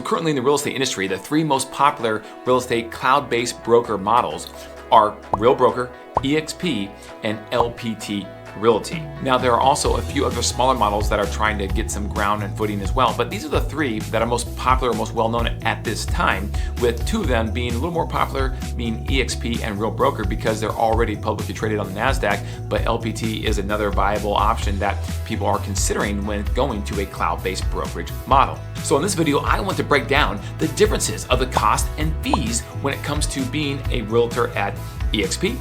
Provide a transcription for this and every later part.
currently in the real estate industry, the three most popular real estate cloud-based broker models are Real Broker, eXp, and LPT Realty. Now, there are also a few other smaller models that are trying to get some ground and footing as well, but these are the three that are most popular, most well-known at this time, with two of them being a little more popular, being eXp and Real Broker, because they're already publicly traded on the NASDAQ, but LPT is another viable option that people are considering when going to a cloud-based brokerage model. So in this video, I want to break down the differences of the cost and fees when it comes to being a realtor at eXp,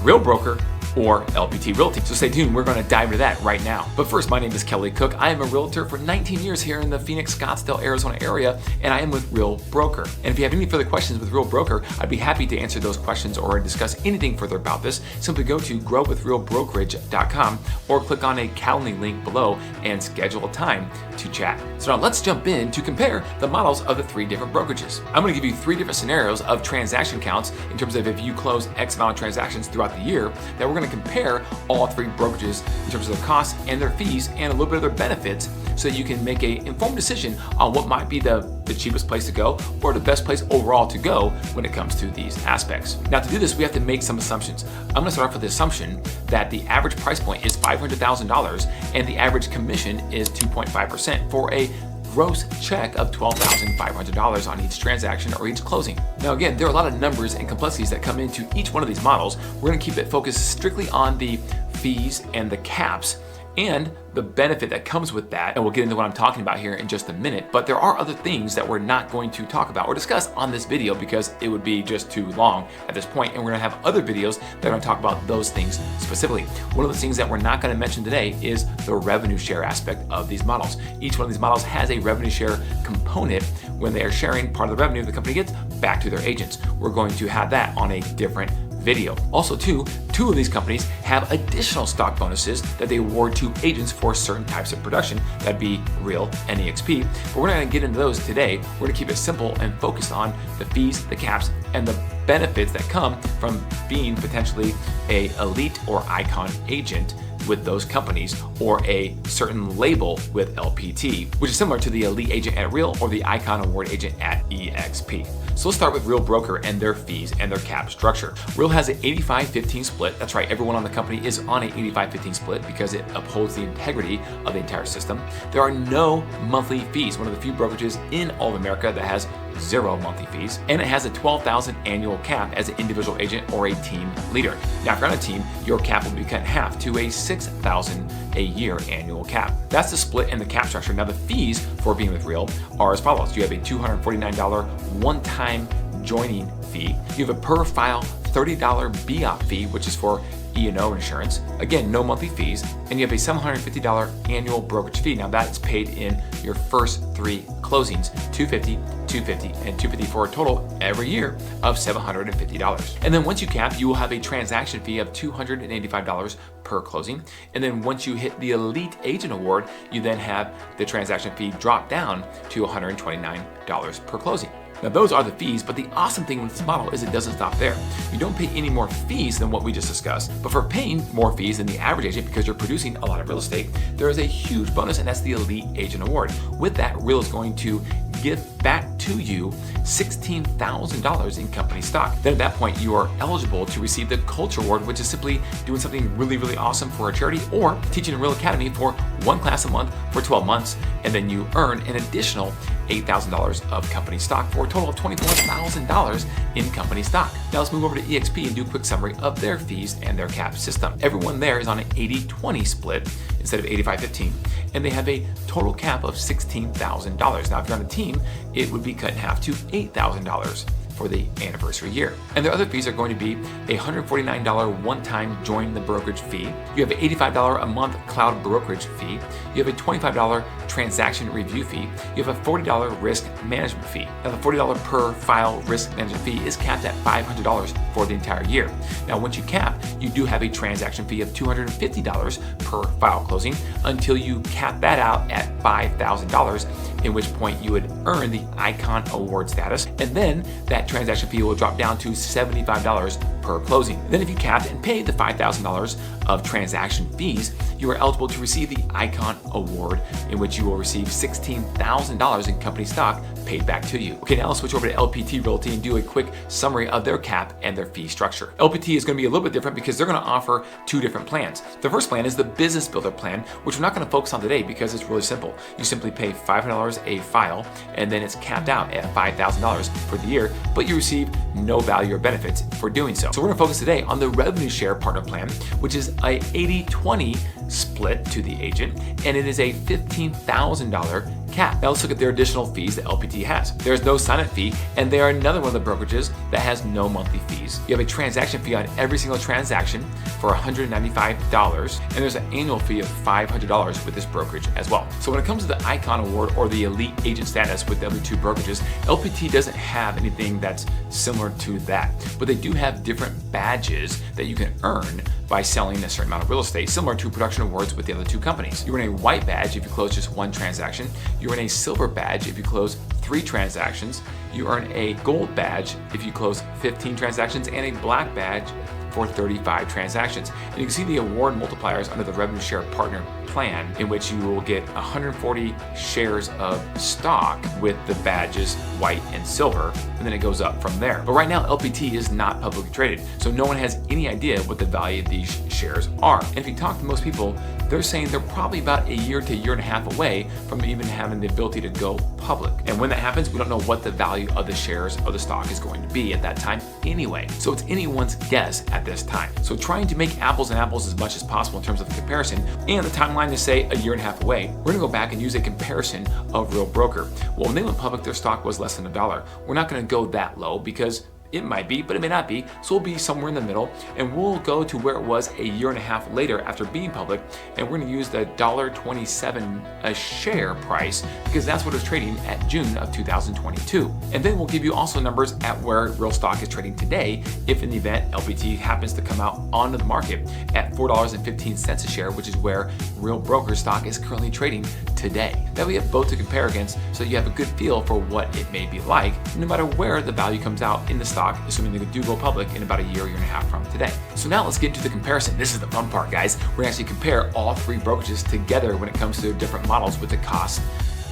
Real Broker, or LPT Realty. So stay tuned, we're going to dive into that right now. But first, my name is Kelly Cook. I am a realtor for 19 years here in the Phoenix, Scottsdale, Arizona area, and I am with Real Broker. And if you have any further questions with Real Broker, I'd be happy to answer those questions or discuss anything further about this. Simply go to growwithrealbrokerage.com or click on a Calendly link below and schedule a time to chat. So now let's jump in to compare the models of the three different brokerages. I'm going to give you three different scenarios of transaction counts in terms of if you close X amount of transactions throughout the year, that we're going to compare all three brokerages in terms of their costs and their fees and a little bit of their benefits, so that you can make an informed decision on what might be the cheapest place to go or the best place overall to go when it comes to these aspects. Now, to do this, we have to make some assumptions. I'm going to start off with the assumption that the average price point is $500,000 and the average commission is 2.5% for a gross check of $12,500 on each transaction or each closing. Now again, there are a lot of numbers and complexities that come into each one of these models. We're going to keep it focused strictly on the fees and the caps and the benefit that comes with that, and we'll get into what I'm talking about here in just a minute. But there are other things that we're not going to talk about or discuss on this video because it would be just too long at this point, and we're going to have other videos that are going to talk about those things specifically. One of the things that we're not going to mention today is the revenue share aspect of these models. Each one of these models has a revenue share component when they are sharing part of the revenue the company gets back to their agents. We're going to have that on a different video. Also, two of these companies have additional stock bonuses that they award to agents for certain types of production. That'd be Real and eXp. But we're not going to get into those today. We're going to keep it simple and focused on the fees, the caps, and the benefits that come from being potentially a elite or icon agent with those companies, or a certain label with LPT, which is similar to the elite agent at Real or the icon award agent at eXp. So let's start with Real Broker and their fees and their cap structure. Real has an 85-15 split. That's right, everyone on the company is on an 85-15 split because it upholds the integrity of the entire system. There are no monthly fees, one of the few brokerages in all of America that has 0 monthly fees, and it has a $12,000 annual cap as an individual agent or a team leader. Now, if you're on a team, your cap will be cut in half to a $6,000 a year annual cap. That's the split and the cap structure. Now, the fees for being with Real are as follows. You have a $249 one-time joining fee. You have a per file $30 BOP fee, which is for E&O insurance. Again, no monthly fees. And you have a $750 annual brokerage fee. Now that is paid in your first 3 closings, $250, $250, and $250 for a total every year of $750. And then once you cap, you will have a transaction fee of $285 per closing. And then once you hit the Elite Agent Award, you then have the transaction fee drop down to $129 per closing. Now those are the fees, but the awesome thing with this model is it doesn't stop there. You don't pay any more fees than what we just discussed, but for paying more fees than the average agent because you're producing a lot of real estate, there is a huge bonus, and that's the Elite Agent Award. With that, Real is going to give back to you $16,000 in company stock. Then at that point, you are eligible to receive the Culture Award, which is simply doing something really, really awesome for a charity or teaching a Real Academy for 1 class a month for 12 months, and then you earn an additional $8,000 of company stock for a total of $24,000 in company stock. Now let's move over to eXp and do a quick summary of their fees and their cap system. Everyone there is on an 80-20 split instead of 85-15, and they have a total cap of $16,000. Now if you're on a team, it would be cut in half to $8,000 for the anniversary year. And their other fees are going to be a $149 one-time join the brokerage fee. You have an $85 a month cloud brokerage fee. You have a $25 transaction review fee. You have a $40 risk management fee. Now the $40 per file risk management fee is capped at $500 for the entire year. Now once you cap, you do have a transaction fee of $250 per file closing until you cap that out at $5,000, in which point you would earn the Icon Award status, and then that transaction fee will drop down to $75 per per closing. Then if you capped and paid the $5,000 of transaction fees, you are eligible to receive the Icon Award, in which you will receive $16,000 in company stock paid back to you. Okay, now let's switch over to LPT Realty and do a quick summary of their cap and their fee structure. LPT is going to be a little bit different because they're going to offer two different plans. The first plan is the Business Builder plan, which we're not going to focus on today because it's really simple. You simply pay $500 a file, and then it's capped out at $5,000 for the year, but you receive no value or benefits for doing so. So we're going to focus today on the Revenue Share Partner plan, which is a 80-20 split to the agent, and it is a $15,000 cap. Now let's look at their additional fees that LPT has. There's no sign-up fee, and they are another one of the brokerages that has no monthly fees. You have a transaction fee on every single transaction for $195, and there's an annual fee of $500 with this brokerage as well. So when it comes to the Icon Award or the Elite Agent status with the other two brokerages, LPT doesn't have anything that's similar to that, but they do have different badges that you can earn by selling a certain amount of real estate, similar to production awards with the other two companies. You earn a white badge if you close just one transaction. You earn a silver badge if you close 3 transactions. You earn a gold badge if you close 15 transactions, and a black badge for 35 transactions. And you can see the award multipliers under the Revenue Share Partner plan, in which you will get 140 shares of stock with the badges white and silver, and then it goes up from there. But right now, LPT is not publicly traded, so no one has any idea what the value of these shares are. And if you talk to most people, they're saying they're probably about a year to a year and a half away from even having the ability to go public. And when that happens, we don't know what the value of the shares of the stock is going to be at that time anyway. So it's anyone's guess at this time. So trying to make apples and apples as much as possible in terms of the comparison, and the timeline to say a year and a half away, we're gonna go back and use a comparison of Real Broker. Well, when they went public, their stock was less than $1. We're not gonna go that low because it might be, but it may not be. So we'll be somewhere in the middle, and we'll go to where it was a year and a half later after being public, and we're gonna use the $1.27 a share price because that's what it's trading at June of 2022. And then we'll give you also numbers at where real stock is trading today if in the event LPT happens to come out onto the market at $4.15 a share, which is where Real Broker stock is currently trading today. That we have both to compare against so you have a good feel for what it may be like, no matter where the value comes out in the stock, assuming they do go public in about a year and a half from today. So now let's get into the comparison. This is the fun part, guys. We're gonna actually compare all 3 brokerages together when it comes to their different models with the costs,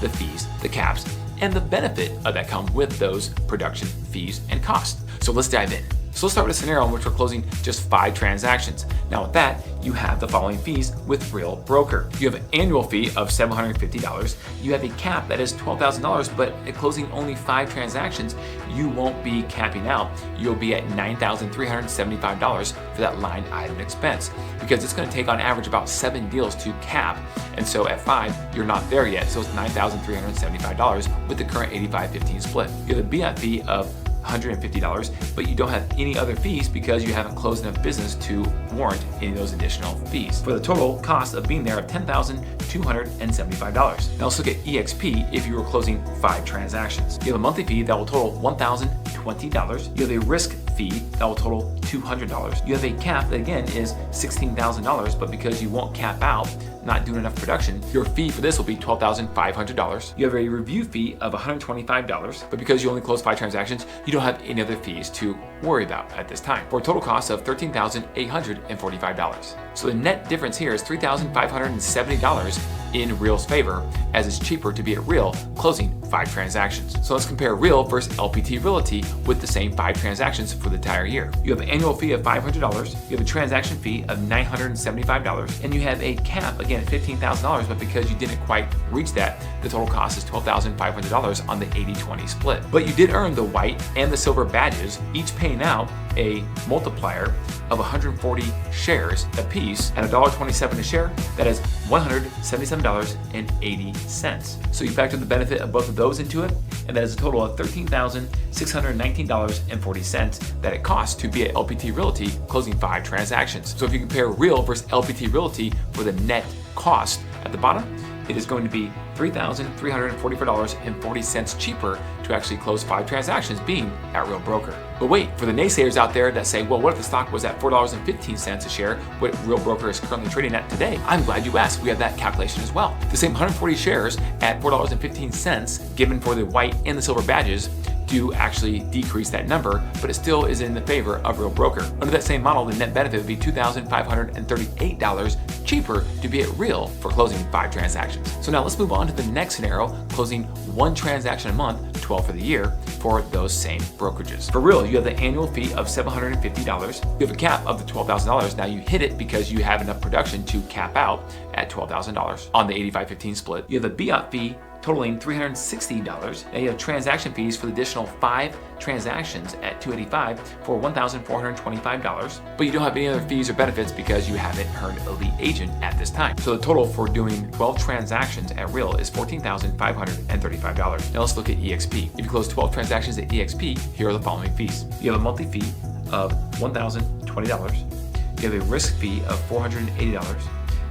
the fees, the caps, and the benefit of that comes with those production fees and costs. So let's dive in. So let's start with a scenario in which we're closing just 5 transactions. Now with that, you have the following fees with Real Broker. You have an annual fee of $750. You have a cap that is $12,000, but at closing only 5 transactions, you won't be capping out. You'll be at $9,375 for that line item expense, because it's gonna take on average about 7 deals to cap. And so at 5, you're not there yet. So it's $9,375 with the current 85-15 split. You have a BI fee of $150, but you don't have any other fees because you haven't closed enough business to warrant any of those additional fees, for the total cost of being there of $10,275. Now let's look at eXp if you were closing 5 transactions. You have a monthly fee that will total $1,020. You have a risk fee that will total $200. You have a cap that again is $16,000, but because you won't cap out, not doing enough production, your fee for this will be $12,500. You have a review fee of $125, but because you only close 5 transactions, you don't have any other fees to worry about at this time, for a total cost of $13,845. So the net difference here is $3,570 in Real's favor, as it's cheaper to be at Real closing 5 transactions. So let's compare Real versus LPT Realty with the same 5 transactions for the entire year. You have an annual fee of $500, you have a transaction fee of $975, and you have a cap again at $15,000, but because you didn't quite reach that, the total cost is $12,500 on the 80-20 split. But you did earn the white and the silver badges, each paying out a multiplier of 140 shares a piece at $1.27 a share. That is $177.80. So you factor the benefit of both of those into it, and that is a total of $13,619.40 that it costs to be at LPT Realty closing 5 transactions. So if you compare Real versus LPT Realty for the net cost at the bottom, it is going to be $3,344.40 cheaper to actually close 5 transactions being at Real Broker. But wait, for the naysayers out there that say, well, what if the stock was at $4.15 a share, what Real Broker is currently trading at today? I'm glad you asked. We have that calculation as well. The same 140 shares at $4.15 given for the white and the silver badges do actually decrease that number, but it still is in the favor of Real Broker. Under that same model, the net benefit would be $2,538 cheaper to be at Real for closing 5 transactions. So now let's move on to the next scenario, closing 1 transaction a month, 12 for the year, for those same brokerages. For Real, you have the annual fee of $750. You have a cap of the $12,000. Now you hit it because you have enough production to cap out at $12,000 on the 85-15 split. You have a BOT fee totaling $360. And you have transaction fees for the additional 5 transactions at $285 for $1,425. But you don't have any other fees or benefits because you haven't earned a lead agent at this time. So the total for doing 12 transactions at Real is $14,535. Now let's look at eXp. If you close 12 transactions at eXp, here are the following fees. You have a monthly fee of $1,020. You have a risk fee of $480.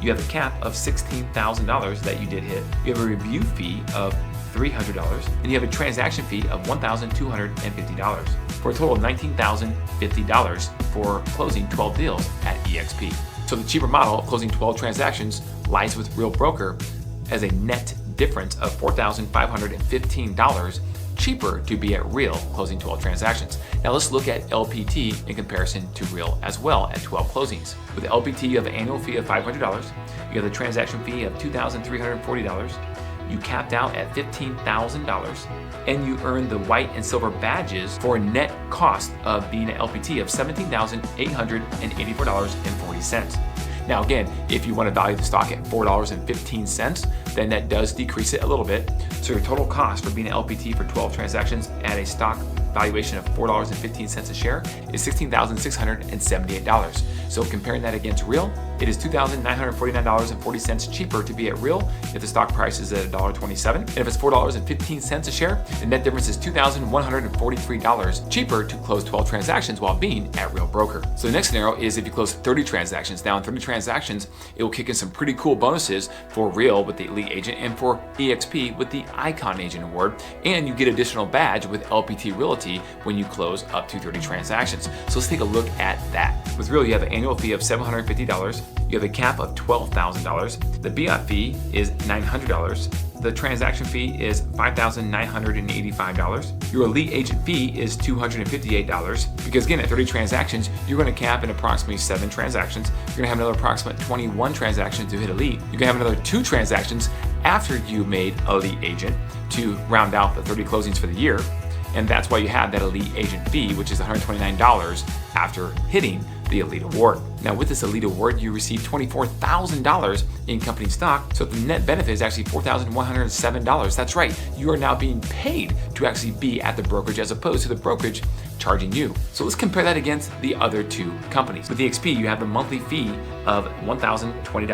You have a cap of $16,000 that you did hit. You have a review fee of $300, and you have a transaction fee of $1,250 for a total of $19,050 for closing 12 deals at eXp. So the cheaper model of closing 12 transactions lies with Real Broker as a net difference of $4,515 cheaper to be at Real closing 12 transactions. Now let's look at LPT in comparison to Real as well at 12 closings. With LPT, you have an annual fee of $500. You have the transaction fee of $2,340. You capped out at $15,000, and you earn the white and silver badges for a net cost of being an LPT of $17,884.40. Now again, if you want to value the stock at $4.15, then that does decrease it a little bit. So your total cost for being an LPT for 12 transactions at a stock valuation of $4.15 a share is $16,678. So comparing that against Real, it is $2,949.40 cheaper to be at Real if the stock price is at $1.27. And if it's $4.15 a share, the net difference is $2,143 cheaper to close 12 transactions while being at Real Broker. So the next scenario is if you close 30 transactions. Now in 30 transactions, it will kick in some pretty cool bonuses for Real with the Elite Agent and for eXp with the Icon Agent Award. And you get additional badge with LPT Realty when you close up to 30 transactions. So let's take a look at that. With Real, you have an annual fee of $750. You have a cap of $12,000. The BOT fee is $900. The transaction fee is $5,985. Your Elite Agent fee is $258 because again, at 30 transactions, you're going to cap in approximately 7 transactions. You're going to have another approximate 21 transactions to hit Elite. You're going to have another 2 transactions after you made Elite Agent to round out the 30 closings for the year. And that's why you have that Elite Agent fee, which is $129 after hitting the Elite Award. Now with this Elite Award, you receive $24,000 in company stock, so the net benefit is actually $4,107. That's right, you are now being paid to actually be at the brokerage as opposed to the brokerage charging you. So let's compare that against the other 2 companies. With eXp, you have the monthly fee of $1,020. You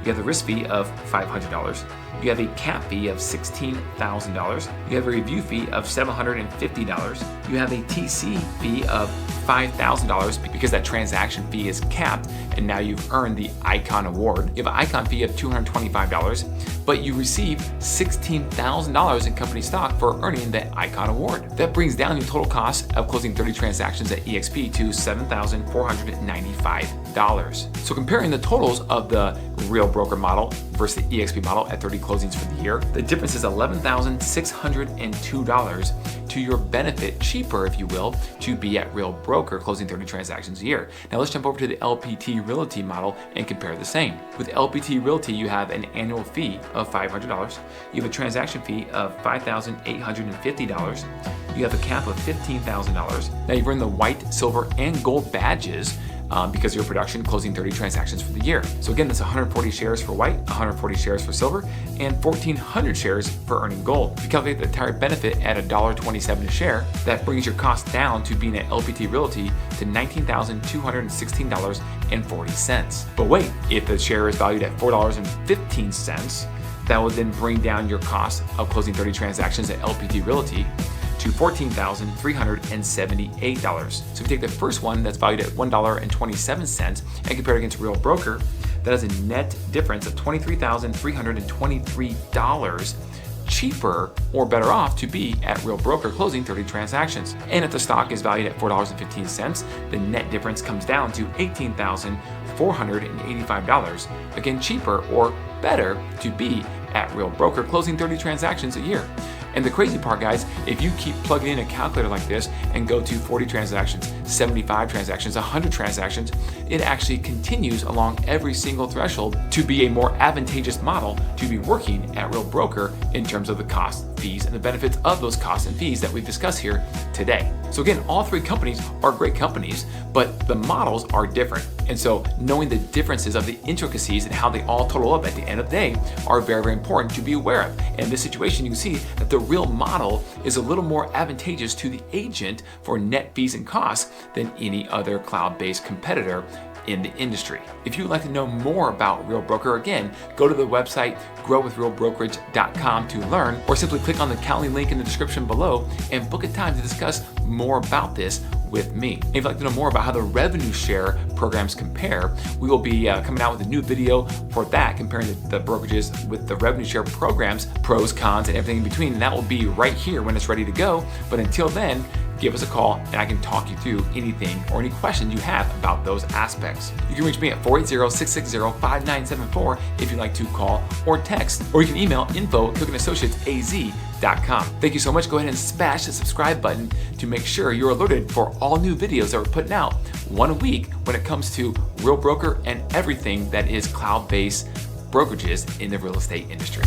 have the risk fee of $500. You have a cap fee of $16,000. You have a review fee of $750. You have a TC fee of $5,000 because that transaction fee is capped, and now you've earned the Icon Award. You have an Icon fee of $225, but you receive $16,000 in company stock for earning the Icon Award. That brings down your total cost of closing 30 transactions at eXp to $7,495. So comparing the totals of the Real Broker model versus the eXp model at 30 closings for the year, the difference is $11,602 to your benefit, cheaper if you will, to be at Real Broker closing 30 transactions a year. Now let's jump over to the LPT Realty model and compare the same. With LPT Realty, you have an annual fee of $500. You have a transaction fee of $5,850. You have a cap of $15,000. Now you've earned the white, silver, and gold badges because of your production closing 30 transactions for the year. So again, that's 140 shares for white, 140 shares for silver, and 1,400 shares for earning gold. If you calculate the entire benefit at $1.27 a share, that brings your cost down to being at LPT Realty to $19,216.40. But wait, if the share is valued at $4.15, that would then bring down your cost of closing 30 transactions at LPT Realty to $14,378. So if you take the first one that's valued at $1.27 and compare it against Real Broker, that is a net difference of $23,323 cheaper or better off to be at Real Broker closing 30 transactions. And if the stock is valued at $4.15, the net difference comes down to $18,485. Again, cheaper or better to be at Real Broker closing 30 transactions a year. And the crazy part, guys, if you keep plugging in a calculator like this and go to 40 transactions, 75 transactions, 100 transactions, it actually continues along every single threshold to be a more advantageous model to be working at Real Broker in terms of the costs, fees, and the benefits of those costs and fees that we discuss here today. So again, all three companies are great companies, but the models are different. And so knowing the differences of the intricacies and how they all total up at the end of the day are very, very important to be aware of. In this situation, you can see that the Real model is a little more advantageous to the agent for net fees and costs than any other cloud-based competitor in the industry. If you would like to know more about Real Broker, again, go to the website growwithrealbrokerage.com to learn, or simply click on the Calendly link in the description below and book a time to discuss more about this with me. And if you'd like to know more about how the revenue share programs compare, we will be coming out with a new video for that, comparing the brokerages with the revenue share programs, pros, cons, and everything in between. And that will be right here when it's ready to go. But until then, give us a call and I can talk you through anything or any questions you have about those aspects. You can reach me at 480-660-5974 if you'd like to call or text, or you can email info@cookingassociatesaz.com. Thank you so much. Go ahead and smash the subscribe button to make sure you're alerted for all new videos that we're putting out one a week when it comes to Real Broker and everything that is cloud-based brokerages in the real estate industry.